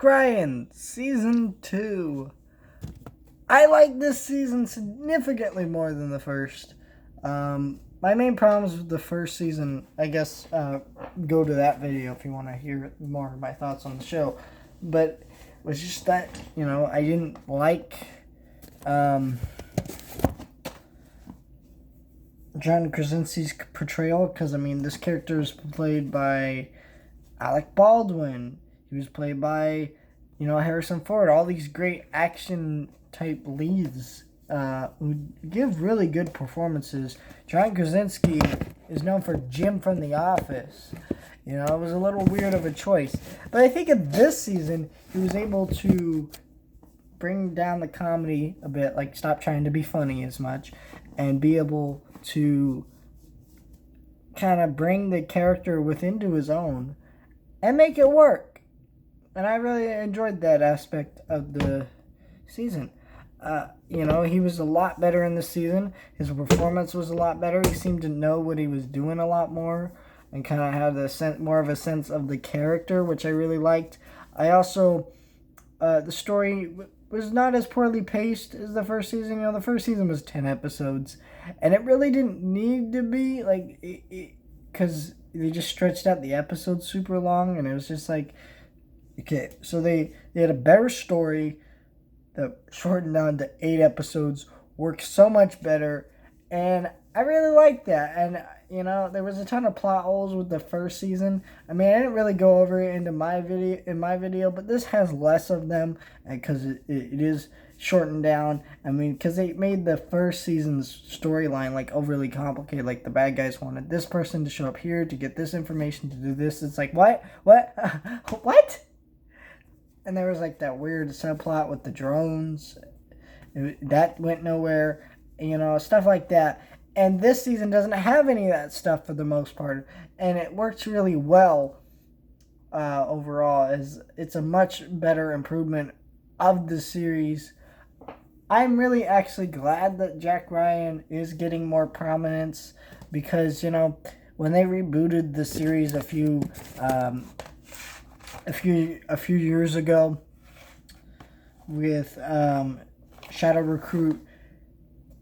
Ryan, Season 2. I like this season significantly more than the first. My main problems with the first season, I guess, go to that video if you want to hear more of my thoughts on the show. But it was just that, I didn't like John Krasinski's portrayal because, this character is played by Alec Baldwin. He was played by, Harrison Ford. All these great action type leads who give really good performances. John Krasinski is known for Jim from The Office. It was a little weird of a choice. But I think in this season, he was able to bring down the comedy a bit, like stop trying to be funny as much, and be able to kind of bring the character within to his own and make it work. And I really enjoyed that aspect of the season. He was a lot better in this season. His performance was a lot better. He seemed to know what he was doing a lot more and kind of had more of a sense of the character, which I really liked. I also, the story was not as poorly paced as the first season. The first season was 10 episodes, and it really didn't need to be, because they just stretched out the episodes super long, and it was just like, okay, so they had a better story that shortened down to 8 episodes, worked so much better, and I really liked that. And there was a ton of plot holes with the first season. I didn't really go over it in my video, but this has less of them because it is shortened down. Because they made the first season's storyline overly complicated. Like the bad guys wanted this person to show up here to get this information to do this. It's like, what? What? And there was that weird subplot with the drones. That went nowhere. Stuff like that. And this season doesn't have any of that stuff for the most part. And it works really well overall. It's a much better improvement of the series. I'm really actually glad that Jack Ryan is getting more prominence because, when they rebooted the series a few years ago with Shadow Recruit,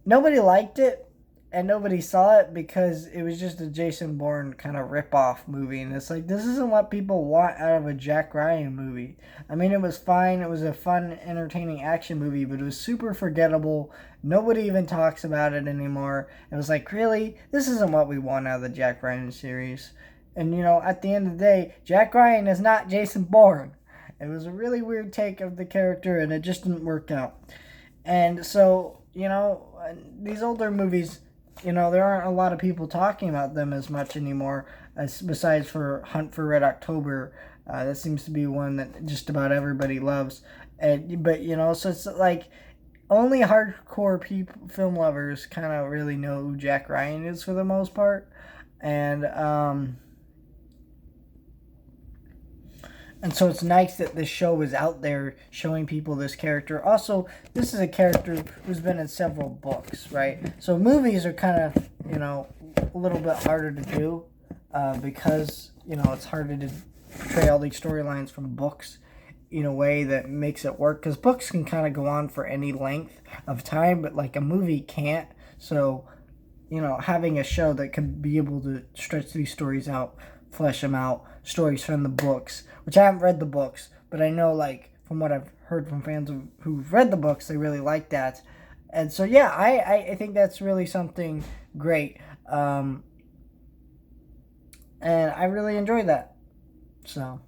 nobody liked it and nobody saw it because it was just a Jason Bourne kind of rip-off movie, and it's like, this isn't what people want out of a Jack Ryan movie. It was fine, it was a fun, entertaining action movie, but it was super forgettable. Nobody even talks about it anymore. It was like, really? This isn't what we want out of the Jack Ryan series. And, at the end of the day, Jack Ryan is not Jason Bourne. It was a really weird take of the character, and it just didn't work out. And so, these older movies, there aren't a lot of people talking about them as much anymore, besides for Hunt for Red October. That seems to be one that just about everybody loves. But, so it's like only hardcore film lovers kind of really know who Jack Ryan is for the most part. And so it's nice that this show is out there showing people this character. Also, this is a character who's been in several books, right? So movies are kind of, a little bit harder to do because, it's harder to portray all these storylines from books in a way that makes it work. Because books can kind of go on for any length of time, but a movie can't. So, having a show that can be able to stretch these stories out, flesh them out, stories from the books, which I haven't read the books, but I know, from what I've heard from fans who've read the books, they really like that. And so, yeah, I think that's really something great. And I really enjoy that. So...